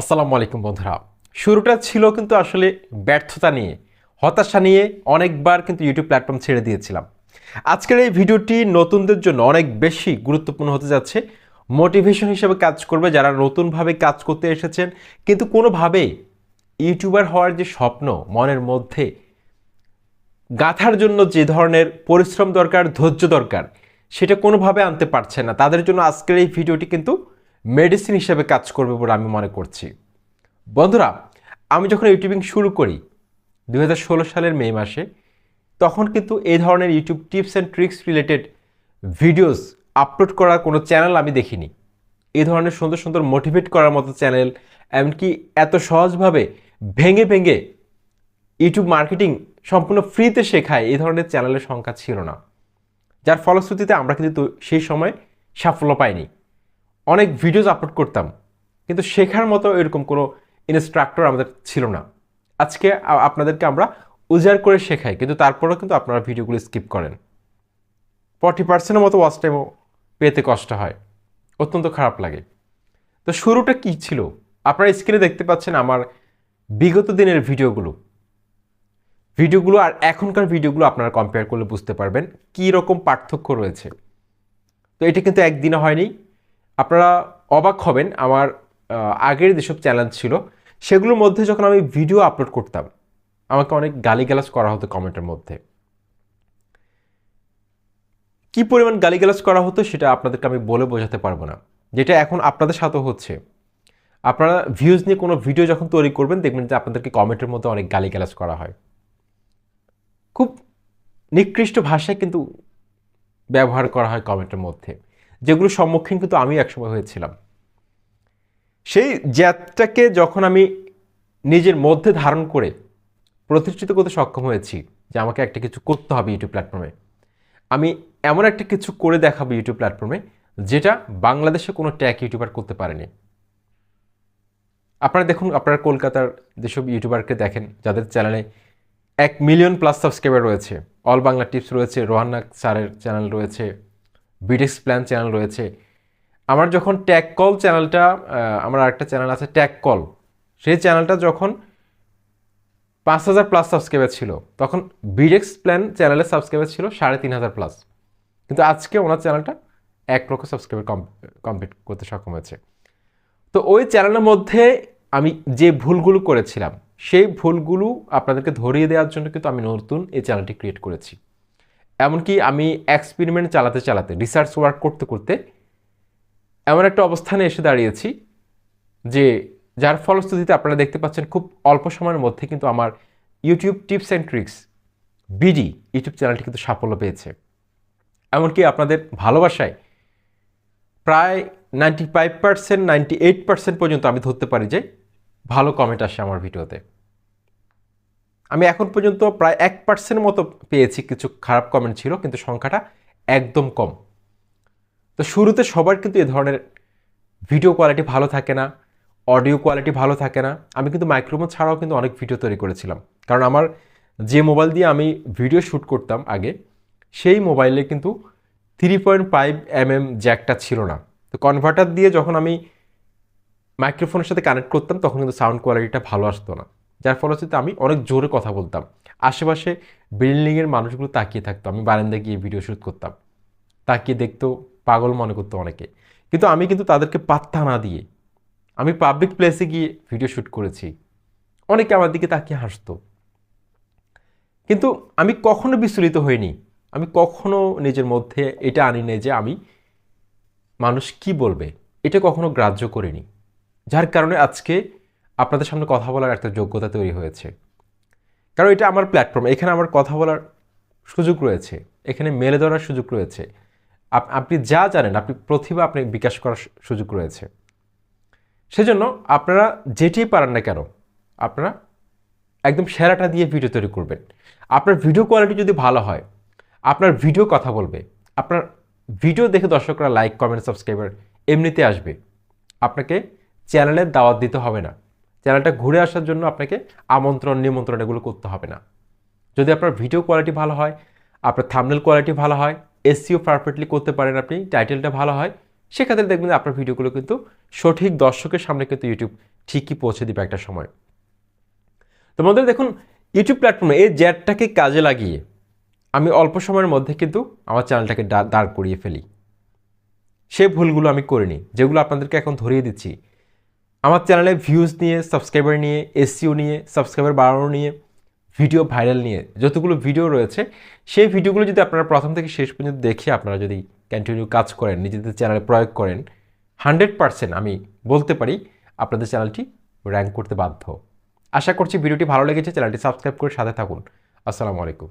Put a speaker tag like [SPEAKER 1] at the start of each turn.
[SPEAKER 1] আসসালামু আলাইকুম বন্ধুরা। শুরুটা ছিল কিন্তু আসলে ব্যর্থতা নিয়ে, হতাশা নিয়ে অনেকবার কিন্তু ইউটিউব প্ল্যাটফর্ম ছেড়ে দিয়েছিলাম। আজকের এই ভিডিওটি নতুনদের জন্য অনেক বেশি গুরুত্বপূর্ণ হতে যাচ্ছে, মোটিভেশন হিসেবে কাজ করবে যারা নতুনভাবে কাজ করতে এসেছেন কিন্তু কোনোভাবেই ইউটিউবার হওয়ার যে স্বপ্ন মনের মধ্যে গাঁথার জন্য যে ধরনের পরিশ্রম দরকার, ধৈর্য দরকার, সেটা কোনোভাবে আনতে পারছে না। তাদের জন্য আজকের এই ভিডিওটি কিন্তু মেডিসিন হিসেবে কাজ করবে বলে আমি মনে করছি। বন্ধুরা, আমি যখন ইউটিউবিং শুরু করি 2016 সালের মে মাসে, তখন কিন্তু এই ধরনের YouTube tips and tricks related videos upload করা কোনো চ্যানেল আমি দেখিনি। এই ধরনের সুন্দর সুন্দর মোটিভেট করার মতো চ্যানেল, এমনকি এত সহজভাবে ভেঙে ভেঙে ইউটিউব মার্কেটিং সম্পূর্ণ ফ্রিতে শেখায়, এই ধরনের চ্যানেলের সংখ্যা ছিল না। যার ফলশ্রুতিতে আমরা কিন্তু সেই সময় সাফল্য পাইনি। অনেক ভিডিওস আপলোড করতাম কিন্তু শেখার মতো এরকম কোনো ইনস্ট্রাক্টর আমাদের ছিল না। আজকে আপনাদেরকে আমরা উজাড় করে শেখাই, কিন্তু তারপরেও কিন্তু আপনারা ভিডিওগুলো স্কিপ করেন। 40% মতো ওয়াচ টাইমও পেতে কষ্ট হয়, অত্যন্ত খারাপ লাগে। তো শুরুটা কি ছিল? আপনারা স্ক্রিনে দেখতে পাচ্ছেন আমার বিগত দিনের ভিডিওগুলো আর এখনকার ভিডিওগুলো আপনারা কম্পেয়ার করলে বুঝতে পারবেন কী রকম পার্থক্য রয়েছে। তো এটা কিন্তু একদিনে হয়নি। আপনারা অবাক হবেন, আমার আগের যেসব চ্যানেল ছিল সেগুলোর মধ্যে যখন আমি ভিডিও আপলোড করতাম আমাকে অনেক গালিগালাজ করা হতো কমেন্টের মধ্যে। কি পরিমাণ গালিগালাজ করা হতো সেটা আপনাদেরকে আমি বলে বোঝাতে পারবো না, যেটা এখন আপনাদের সাথেও হচ্ছে। আপনারা ভিউজ নিয়ে কোনো ভিডিও যখন তৈরি করবেন দেখবেন যে আপনাদেরকে কমেন্টের মধ্যে অনেক গালিগালাজ করা হয়, খুব নিকৃষ্ট ভাষায় কিন্তু ব্যবহার করা হয় কমেন্টের মধ্যে, যেগুলো সম্মুখীন কিন্তু আমি একসময় হয়েছিলাম। সেই জ্যাদটাকে যখন আমি নিজের মধ্যে ধারণ করে প্রতিষ্ঠিত করতে সক্ষম হয়েছি যে আমাকে একটা কিছু করতে হবে ইউটিউব প্ল্যাটফর্মে, আমি এমন একটা কিছু করে দেখাবো ইউটিউব প্ল্যাটফর্মে যেটা বাংলাদেশে কোনো ট্যাগ ইউটিউবার করতে পারেনি। আপনারা দেখুন, আপনারা কলকাতার যেসব ইউটিউবারকে দেখেন যাদের চ্যানেলে 1 মিলিয়ন প্লাস সাবস্ক্রাইবার রয়েছে, অল বাংলা টিপস রয়েছে, রোহান্না স্যারের চ্যানেল রয়েছে, বিডেক্স প্ল্যান চ্যানেল রয়েছে। আমার যখন ট্যাগ কল চ্যানেলটা, আমার আরেকটা চ্যানেল আছে ট্যাগ কল, সেই চ্যানেলটা যখন 5,000 প্লাস সাবস্ক্রাইবার ছিল, তখন বিডেক্স প্ল্যান চ্যানেলের সাবস্ক্রাইবার ছিল 3,500 প্লাস। কিন্তু আজকে ওনার চ্যানেলটা 1 লক্ষ সাবস্ক্রাইবার কমপ্লিট করতে সক্ষম হয়েছে। তো ওই চ্যানেলের মধ্যে আমি যে ভুলগুলো করেছিলাম সেই ভুলগুলো আপনাদেরকে ধরিয়ে দেওয়ার জন্য কিন্তু আমি নতুন এই চ্যানেলটি ক্রিয়েট করেছি। এমনকি আমি এক্সপেরিমেন্ট চালাতে চালাতে, রিসার্চ ওয়ার্ক করতে করতে এমন একটা অবস্থানে এসে দাঁড়িয়েছি যে যার ফলশ্রুতিতে আপনারা দেখতে পাচ্ছেন খুব অল্প সময়ের মধ্যে কিন্তু আমার YouTube tips and tricks BD YouTube চ্যানেলটি কিন্তু সাফল্য পেয়েছে। এমনকি আপনাদের ভালোবাসায় প্রায় 95%, 98% পর্যন্ত আমি ধরতে পারি যে ভালো কমেন্ট আসে আমার ভিডিওতে। আমি এখন পর্যন্ত প্রায় 1% মতো পেয়েছি, কিছু খারাপ কমেন্ট ছিল কিন্তু সংখ্যাটা একদম কম। তো শুরুতে সবার কিন্তু এ ধরনের ভিডিও কোয়ালিটি ভালো থাকে না, অডিও কোয়ালিটি ভালো থাকে না। আমি কিন্তু মাইক্রোফোন ছাড়াও কিন্তু অনেক ভিডিও তৈরি করেছিলাম, কারণ আমার যে মোবাইল দিয়ে আমি ভিডিও শ্যুট করতাম আগে, সেই মোবাইলে কিন্তু 3.5 mm জ্যাকটা ছিল না। তো কনভার্টার দিয়ে যখন আমি মাইক্রোফোনের সাথে কানেক্ট করতাম তখন কিন্তু সাউন্ড কোয়ালিটিটা ভালো আসতো না, যার ফলশ্রুতিতে আমি অনেক জোরে কথা বলতাম। আশেপাশে বিল্ডিংয়ের মানুষগুলো তাকিয়ে থাকতো, আমি বারান্দায় গিয়ে ভিডিও শ্যুট করতাম, তাকিয়ে দেখতো, পাগল মনে করতো অনেকে। কিন্তু আমি কিন্তু তাদেরকে পাত্তা না দিয়ে আমি পাবলিক প্লেসে গিয়ে ভিডিও শ্যুট করেছি, অনেকে আমার দিকে তাকিয়ে হাসতো। কিন্তু আমি কখনো বিচলিত হইনি, আমি কখনো নিজের মধ্যে এটা আনি নাই যে আমি মানুষ কি বলবে, এটা কখনো গ্রাহ্য করিনি। যার কারণে আজকে আপনাদের সামনে কথা বলার একটা যোগ্যতা তৈরি হয়েছে, কারণ এটা আমার প্ল্যাটফর্ম, এখানে আমার কথা বলার সুযোগ রয়েছে, এখানে মেলে ধরার সুযোগ রয়েছে। আপনি যা জানেন, আপনি প্রতিভা আপনি বিকাশ করার সুযোগ রয়েছে। সেজন্য আপনারা যেটি পারেন না কেন আপনারা একদম সেরাটা দিয়ে ভিডিও তৈরি করবেন। আপনার ভিডিও কোয়ালিটি যদি ভালো হয়, আপনার ভিডিও কথা বলবে, আপনার ভিডিও দেখে দর্শকরা লাইক, কমেন্ট, সাবস্ক্রাইবার এমনিতে আসবে। আপনাকে চ্যানেলের দাওয়াত দিতে হবে না, চ্যানেলটা ঘুরে আসার জন্য আপনাকে আমন্ত্রণ, নিমন্ত্রণ এগুলো করতে হবে না। যদি আপনার ভিডিও কোয়ালিটি ভালো হয়, আপনার থাম্বনেল কোয়ালিটি ভালো হয়, এসইও পারফেক্টলি করতে পারেন, আপনি টাইটেলটা ভালো হয়, সেক্ষেত্রে দেখবেন আপনার ভিডিওগুলো কিন্তু সঠিক দর্শকের সামনে কিন্তু ইউটিউব ঠিকই পৌঁছে দিবে একটা সময়। তোমাদের দেখুন ইউটিউব প্ল্যাটফর্মে এই জ্যাটটাকে কাজে লাগিয়ে আমি অল্প সময়ের মধ্যে কিন্তু আমার চ্যানেলটাকে দাঁড় করিয়ে ফেলি। সেই ভুলগুলো আমি করিনি, যেগুলো আপনাদেরকে এখন ধরিয়ে দিচ্ছি। আমার চ্যানেলে ভিউজ নিয়ে, সাবস্ক্রাইবার নিয়ে, এসইও নিয়ে, সাবস্ক্রাইবার বাড়ানো নিয়ে, ভিডিও ভাইরাল নিয়ে যতগুলো ভিডিও রয়েছে, সেই ভিডিওগুলো যদি আপনারা প্রথম থেকে শেষ পর্যন্ত দেখে আপনারা যদি কন্টিনিউ কাজ করেন, নিজেদের চ্যানেলে প্রয়োগ করেন, 100% আমি বলতে পারি আপনাদের চ্যানেলটি র্যাঙ্ক করতে বাধ্য। আশা করছি ভিডিওটি ভালো লেগেছে। চ্যানেলটি সাবস্ক্রাইব করে সাথে থাকুন। আসসালামু আলাইকুম।